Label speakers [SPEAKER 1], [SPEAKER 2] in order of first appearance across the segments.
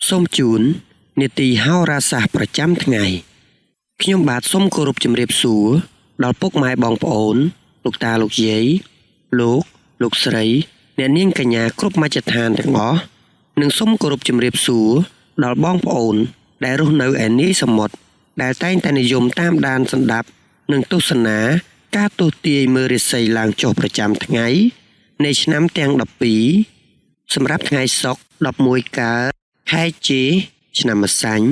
[SPEAKER 1] សូមជូននីតិហោរាសាស្ត្រប្រចាំថ្ងៃខ្ញុំបាទសូមគោរពជំរាបសួរដល់ពុកម៉ែបងប្អូនលោកតាលោកយាយលោកស្រីអ្នកនាងកញ្ញាគ្រប់មជ្ឈដ្ឋានទាំងអស់និងសូមគោរពជំរាបសួរដល់បងប្អូនដែលរស់នៅឯនាយសមុទ្រដែលតែងតែនិយមតាមដានសន្តាប់និងទស្សនាការទស្សន៍ទាយមើលរាសីឡើងចុះប្រចាំថ្ងៃនៃឆ្នាំទាំង12សម្រាប់ថ្ងៃសុក្រ11កើតខែជីឆ្នាំម្សាញ់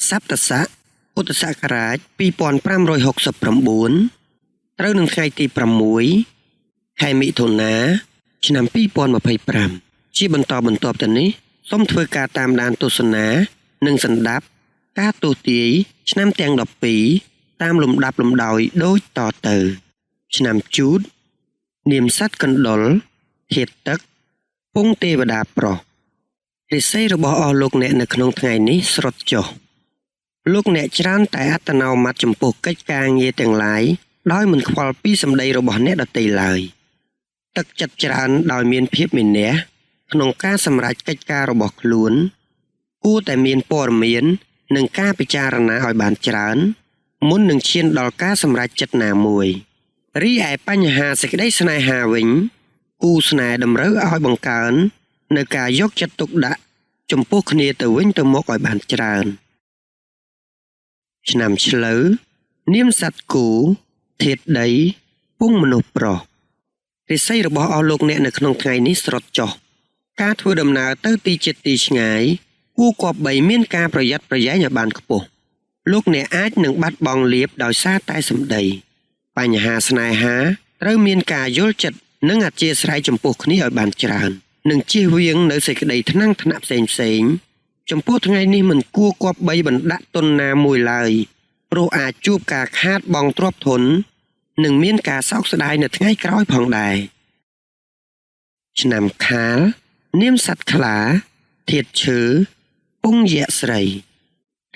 [SPEAKER 1] សប្តស័កពុទ្ធសករាជ2569ត្រូវនឹងថ្ងៃទី6ខែមិថុនាឆ្នាំ2025ជាបន្តបន្ទាប់ទៅនេះសូមធ្វើការតាមដានទស្សនានិងសន្តាប់ការទស្សន៍ទាយឆ្នាំទាំង12តាមលំដាប់លំដោយដូចតទៅឆ្នាំជូតនាមសត្វកណ្ដុរធាតុទឹកពងទេវតាប្រុសរាសីរបស់អស់លោកអ្នកនៅក្នុងថ្ងៃនេះស្រុតចុះលោកអ្នកច្រើនតែអត្តនោម័តចំពោះកិច្ចការងារទាំងឡាយដោយមិនខ្វល់ពីសម្ដីរបស់អ្នកដទៃឡើយទឹកចិត្តច្រើនដោយមានភាពមានះក្នុងការសម្រេចកិច្ចការរបស់ខ្លួនគួរតែមានព័ត៌មាននិងការពិចារណាឲ្យបានច្រើនមុននឹងឈានដល់ការសម្រេចចិត្តណាមួយរីឯបញ្ហាសេចក្តីស្នេហាវិញគូស្នេហ៍តម្រូវឲ្យបង្កើននៅការយកចិត្តទុកដាក់ចំពោះគ្នាទៅវិញទៅមកឲ្យបានច្រើនឆ្នាំឆ្លូវនាមសត្វគោធាតុដីពងមនុស្សប្រុសរាសីរបស់អស់លោកអ្នកនៅក្នុងថ្ងៃនេះស្រុតចុះការធ្វើដំណើរទៅទីជិតទីឆ្ងាយគួរគប្បីមានការប្រយ័ត្នប្រយែងឲ្យបានខ្ពស់លោកអ្នកអាចនឹងបាត់បង់លៀបដោយសារតែសម្ដីបញ្ហាស្នេហាត្រូវមានការយល់ចិត្តនិងអធ្យាស្រ័យចំពោះគ្នាឲ្យបានច្រើននិងជៀសវាងនៅសេចក្តីថ្នាំងថ្នាក់ផ្សេងចំពោះថ្ងៃនេះមិនគួរគប្បីបណ្ដាក់ទុនណាមួយឡើយព្រោះអាចជួបការខាតបង់ទ្រព្យធននិងមានការសោកស្ដាយនៅថ្ងៃក្រោយផងដែរឆ្នាំខាលនាមសត្វខ្លាធាតុឈើពងយក្សស្រី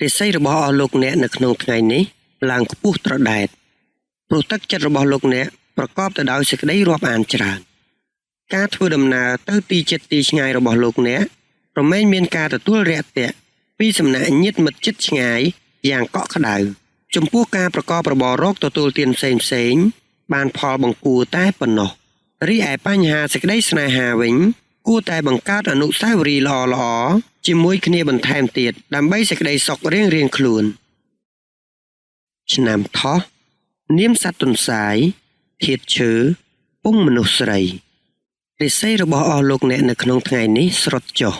[SPEAKER 1] រាសីរបស់អស់លោកអ្នកនៅក្នុងថ្ងៃនេះឡើងខ្ពស់ត្រដែតព្រោះទឹកចិត្តរបស់លោកអ្នកប្រកបទៅដោយសេចក្តីរាប់អានច្រើនការធ្វើដំណើរទៅទីជិតទីឆ្ងាយរបស់លោកអ្នកប្រមែងមានការទទួលរាក់ទាក់ពីសំណាក់ញាតិមិត្តជិតឆ្ងាយយ៉ាងកក់ក្ដៅចំពោះការប្រកបរបររកទទួលទានផ្សេងបានផលបង្គួរតែប៉ុណ្ណោះរីឯបញ្ហាសេចក្តីស្នេហាវិញគួរតែបង្កើតអនុស្សាវរីយ៍ល្អៗជាមួយគ្នាបន្ថែមទៀតដើម្បីសេចក្តីសុខរៀងៗខ្លួនឆ្នាំថោះនាមសត្វទន្សាយធាតុឈើពងមនុស្សស្រីរាសីរបស់អស់លោកអ្នកនៅក្នុងថ្ងៃនេះស្រុតចុះ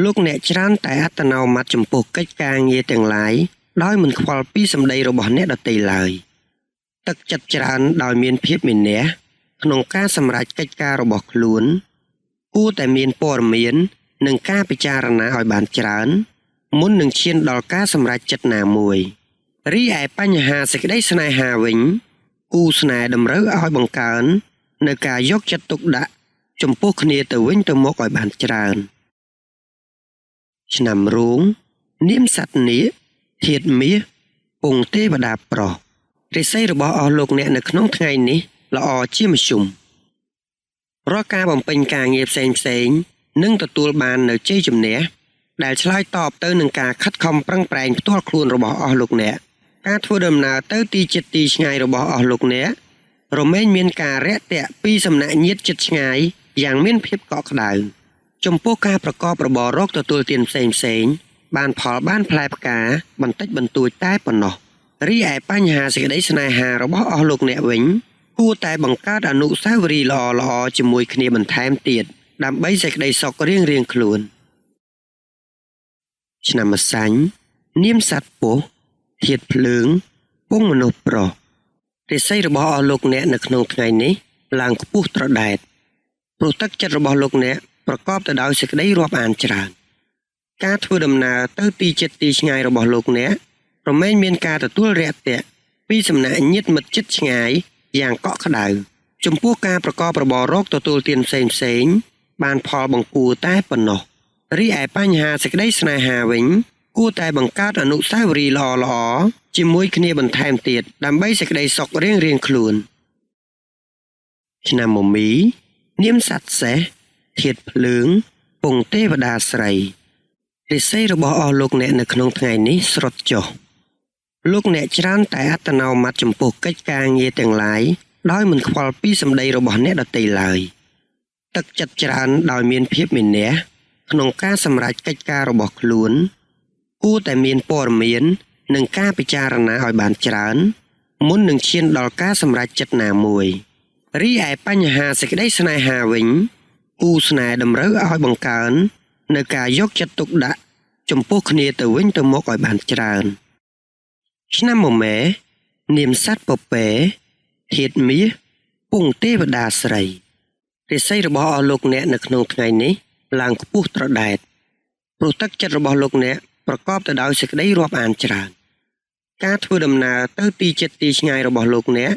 [SPEAKER 1] លោកអ្នកច្រើនតែអត្តនោម័តចំពោះកិច្ចការងារទាំងឡាយដោយមិនខ្វល់ពីសម្ដីរបស់អ្នកដទៃឡើយទឹកចិត្តច្រើនដោយមានភាពមានះក្នុងការសម្រេចកិច្ចការរបស់ខ្លួនគួរតែមានព័ត៌មាននិងការពិចារណាឲ្យបានច្រើនមុននឹងឈានដល់ការសម្រេចចិត្តណាមួយរីឯបញ្ហាសេចក្តីស្នេហាវិញគូស្នេហ៍តម្រូវឲ្យបង្កើននៅការយកចិត្តទុកដាក់ចំពោះគ្នាទៅវិញទៅមកឲ្យបានច្រើនឆ្នាំរោងនាមសត្វនាគធាតុមាសពងទេវតាប្រុសរាសីរបស់អស់លោកអ្នកនៅក្នុងថ្ងៃនេះល្អជាមធ្យមរាល់ការបំពេញការងារផ្សេងនឹងទទួលបាននៅជ័យជំនះដែលឆ្លើយតបទៅនឹងការខិតខំប្រឹងប្រែងផ្ទាល់ខ្លួនរបស់អស់លោកអ្នកការធ្វើដំណើរទៅទីជិតទីឆ្ងាយរបស់អស់លោកអ្នករមែងមានការរាក់ទាក់ពីសំណាក់ញាតិជិតឆ្ងាយយ៉ាងមានភាពកក់ក្ដៅចំពោះការប្រកបរបររកទទួលទានផ្សេងបានផលបានផ្លែផ្កាបន្តិចបន្តួចតែប៉ុណ្ណោះរីឯបញ្ហាសេចក្តីស្នេហារបស់អស់លោកអ្នកវិញគួរតែបង្កើតអនុស្សាវរីយ៍ល្អៗជាមួយគ្នាបន្ថែមទៀតដើម្បីសេចក្តីសុខរៀងៗខ្លួនឆ្នាំម្សាញ់នាមសត្វពស់ធាតុភ្លើងពងមនុស្សប្រុសរាសីរបស់អស់លោកអ្នកនៅក្នុងថ្ងៃនេះឡើងខ្ពស់ត្រដែតព្រោះទឹកចិត្តរបស់លោកអ្នកប្រកបទៅដោយសេចក្តីរាប់អានច្រើនការធ្វើដំណើរទៅទីជិតទីឆ្ងាយរបស់លោកអ្នកប្រមែងមានការទទួលរាក់ទាក់ពីសំណាក់ញាតិមិត្តជិតឆ្ងាយយ៉ាងកក់ក្ដៅចំពោះការប្រកបរបររកទទួលទានផ្សេងបានផលបង្គួរតែប៉ុណ្ណោះរីឯបញ្ហាសេចក្តីស្នេហាវិញគួរតែបង្កើតអនុស្សាវរីយ៍ល្អៗជាមួយគ្នាបន្ថែមទៀតដើម្បីសេចក្តីសុខរៀងៗខ្លួនឆ្នាំមមីនាមសត្វសេះធាតុភ្លើងពងទេវតាស្រី រិស័យរបស់អស់លោកអ្នកនៅក្នុងថ្ងៃនេះស្រុតចុះលោកអ្នកច្រើនតែអត្តនោម័តចំពោះកិច្ចការងារទាំងឡាយដោយមិនខ្វល់ពីសម្ដីរបស់អ្នកដទៃឡើយទឹកចិត្តច្រើនដោយមានភាពមានះក្នុងការសម្រេចកិច្ចការរបស់ខ្លួនគួរតែមានព័ត៌មាននិងការពិចារណាឲ្យបានច្រើនមុននឹងឈានដល់ការសម្រេចចិត្តណាមួយរីឯបញ្ហាសេចក្តីស្នេហាវិញគូស្នេហ៍តម្រូវឲ្យបង្កើននៅការយកចិត្តទុកដាក់ចំពោះគ្នាទៅវិញទៅមកឲ្យបានច្រើនឆ្នាំមមែនាមសត្វពពែធាតុមាសពងទេវតាស្រីរិស័យរបស់អស់លោកអ្នកនៅក្នុងថ្ងៃនេះឡើងខ្ពស់ត្រដែតព្រោះទឹកចិត្តរបស់លោកអ្នកប្រកបទៅដោយសេចក្តីរាប់អានច្រើនការធ្វើដំណើរទៅទីជិតទីឆ្ងាយរបស់លោកអ្នក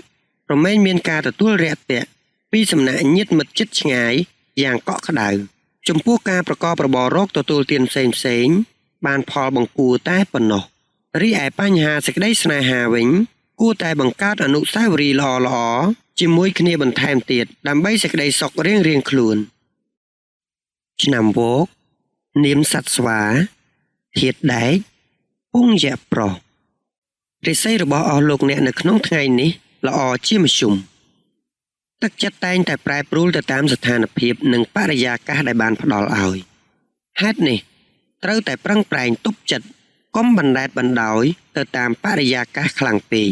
[SPEAKER 1] រមែងមានការទទួលរាក់ទាក់ពីសំណាក់ញាតិមិត្តជិតឆ្ងាយយ៉ាងកក់ក្ដៅចំពោះការប្រកបរបររកទទួលទានផ្សេងបានផលបង្គួរតែប៉ុណ្ណោះរីឯបញ្ហាសេចក្តីស្នេហាវិញគួរតែបង្កើតអនុស្សាវរីយ៍ល្អៗជាមួយគ្នាបន្ថែមទៀតដើម្បីសេចក្តីសុខរៀងៗខ្លួនឆ្នាំវោកនាមសត្វស្វាធាតុដែកពងយៈប្រុសរិស័យរបស់អស់លោកអ្នកនៅក្នុងថ្ងៃនេះល្អជាមធ្យមទឹកចិត្តតែងតែប្រែប្រួលទៅតាមស្ថានភាពនិងបរិយាកាសដែលបានផ្ដល់ឲ្យហេតុនេះត្រូវតែប្រឹងប្រែងទប់ចិត្តកុំបណ្ដែតបណ្ដោយទៅតាមបរិយាកាសខ្លាំងពេក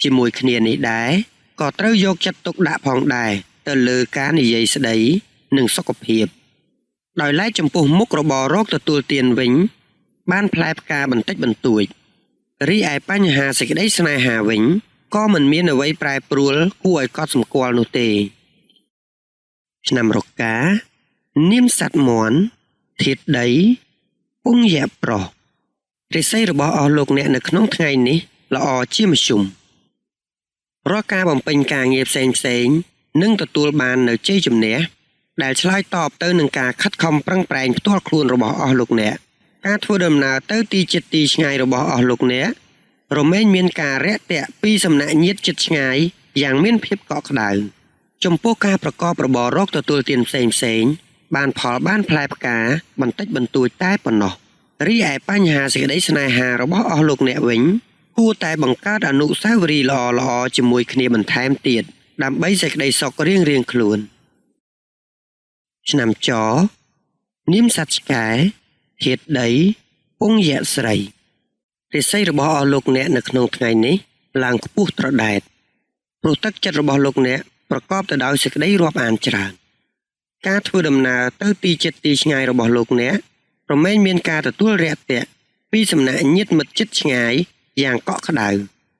[SPEAKER 1] ជាមួយគ្នានេះដែរក៏ត្រូវយកចិត្តទុកដាក់ផងដែរទៅលើការនិយាយស្ដីនិងសុខភាពដោយឡែកចំពោះមុខរបររកទទួលទានវិញបានផ្លែផ្កាបន្តិចបន្តួចរីឯបញ្ហាសេចក្តីស្នេហាវិញក៏មិនមានអ្វីប្រែប្រួលគួរឲ្យកត់សម្គាល់នោះទេឆ្នាំរកានាមសត្វមាន់ធាតុដីពងយៈប្រុសរិស័យរបស់អស់លោកអ្នកនៅក្នុងថ្ងៃនេះល្អជាមធ្យមរាល់ការបំពេញការងារផ្សេងនឹងទទួលបាននៅជ័យជំនះដែលឆ្លើយតបទៅនឹងការខិតខំប្រឹងប្រែងផ្ទាល់ខ្លួនរបស់អស់លោកអ្នកការធ្វើដំណើរទៅទីជិតទីឆ្ងាយរបស់អស់លោកអ្នករមែងមានការរាក់ទាក់ពីសំណាក់ញាតិជិតឆ្ងាយយ៉ាងមានភាពកក់ក្ដៅចំពោះការប្រកបរបររកទទួលទានផ្សេងបានផលបានផ្លែផ្កាបន្តិចបន្តួចតែប៉ុណ្ណោះរីឯបញ្ហាសេចក្តីស្នេហារបស់អស់លោកអ្នកវិញគួរតែបង្កើតអនុស្សាវរីយ៍ល្អៗជាមួយគ្នាបន្ថែមទៀតដើម្បីសេចក្តីសុខរៀងៗខ្លួនឆ្នាំចនាមសត្វឆ្កែធាតុដីពងយៈស្រីរិស័យរបស់អស់លោកអ្នកនៅក្នុងថ្ងៃនេះឡើងខ្ពស់ត្រដែតព្រោះទឹកចិត្តរបស់លោកអ្នកប្រកបទៅដោយសេចក្តីរាប់អានច្រើនការធ្វើដំណើរទៅទីជិតទីឆ្ងាយរបស់លោកអ្នករមែងមានការទទួលរាក់ទាក់ពីសំណាក់ញាតិមិត្តជិតឆ្ងាយយ៉ាងកក់ក្ដៅ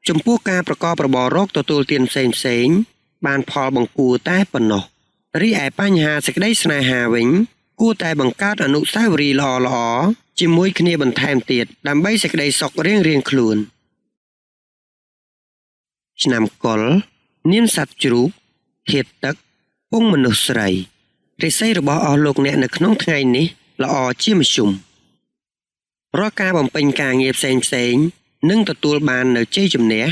[SPEAKER 1] ចំពោះការប្រកបរបររកទទួលទានផ្សេងបានផលបង្គួរតែប៉ុណ្ណោះរីឯបញ្ហាសេចក្តីស្នេហាវិញគួរតែបង្កើតអនុស្សាវរីយ៍ល្អៗជាមួយគ្នាបន្ថែមទៀតដើម្បីសេចក្តីសុខរៀងៗខ្លួនឆ្នាំកុរនាមសត្វជ្រូកធាតុទឹកពងមនុស្សស្រីរិស័យរបស់អស់លោកអ្នកនៅក្នុងថ្ងៃនេះល្អជាមធ្យមរាល់ការបំពេញការងារផ្សេងនឹងទទួលបាននៅជ័យជំនះ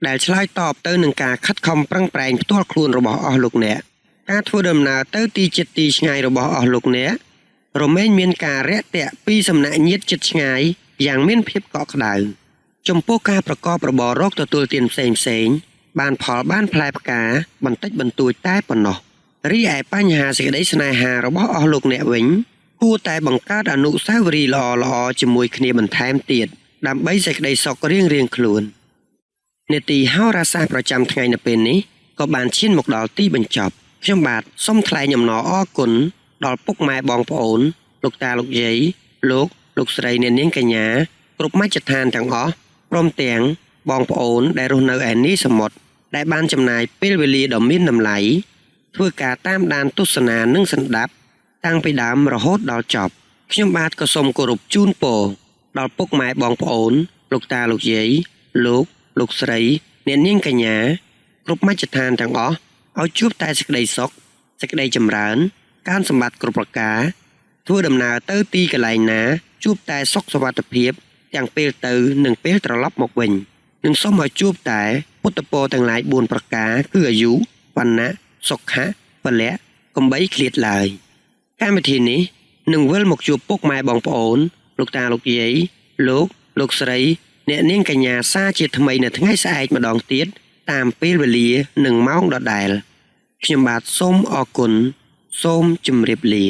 [SPEAKER 1] ដែលឆ្លើយតបទៅនឹងការខិតខំប្រឹងប្រែងផ្ទាល់ខ្លួនរបស់អស់លោកអ្នកការធ្វើដំណើរទៅទីជិតទីឆ្ងាយរបស់អស់លោកអ្នករមែងមានការរាក់ទាក់ពីសំណាក់ញាតិជិតឆ្ងាយយ៉ាងមានភាពកក់ក្ដៅចំពោះការប្រកបរបររកទទួលទានផ្សេងបានផលបានផ្លែផ្កាបន្តិចបន្តួចតែប៉ុណ្ណោះរីឯបញ្ហាសេចក្តីស្នេហារបស់អស់លោកអ្នកវិញគួរតែបង្កើតអនុស្សាវរីយ៍ល្អៗជាមួយគ្នាបន្ថែមទៀតដើម្បីសេចក្តីសុខរៀងៗខ្លួននេតិហោរាសាស្ត្រប្រចាំថ្ងៃនៅពេលនេះក៏បានឈានមកដល់ទីបញ្ចប់ខ្ញុំបាទសូមថ្លែងអំណរអគុណដល់ពុកម៉ែបងប្អូនលោកតាលោកយាយលោកស្រីអ្នកនាងកញ្ញាគ្រប់មជ្ឈដ្ឋានទាំងអស់ព្រមទាំងបងប្អូនដែលរស់នៅឯនេះសមុទ្រដែលបានចំណាយពេលវេលាដ៏មានតម្លៃធ្វើការតាមដានទស្សនានិងសន្តាប់តាំងពីដើមរហូតដល់ចប់ខ្ញុំបាទក៏សូមគោរពជូនពរដល់ពុកម៉ែបងប្អូនលោកតាលោកយាយលោកស្រីអ្នកនាងកញ្ញាគ្រប់មជ្ឈដ្ឋានទាំងអស់ឲ្យជួបតែសេចក្តីសុខសេចក្តីចម្រើនការសម្បត្តិគ្រប់ប្រការធ្វើដំណើរទៅទីកន្លែងណាជួបតែសុខសុវត្ថិភាពទាំងពេលទៅនិងពេលត្រឡប់មកវិញនិងសូមឲ្យជួបតែពុទ្ធពរទាំងឡាយ4ប្រការគឺអាយុវណ្ណៈសុខៈពលៈកំបីឃ្លាតឡើយកម្មវិធីនេះនឹងវិលមកជួបពុកម៉ែបងប្អូន លោកតាលោកយាយលោកស្រីអ្នកនាងកញ្ញាសាជាថ្មីនៅថ្ងៃស្អែកម្ដងទៀតតាមពេលវេលានិងម៉ោងដដែលខ្ញុំបាទសូមអរគុណសូមជម្រាបលា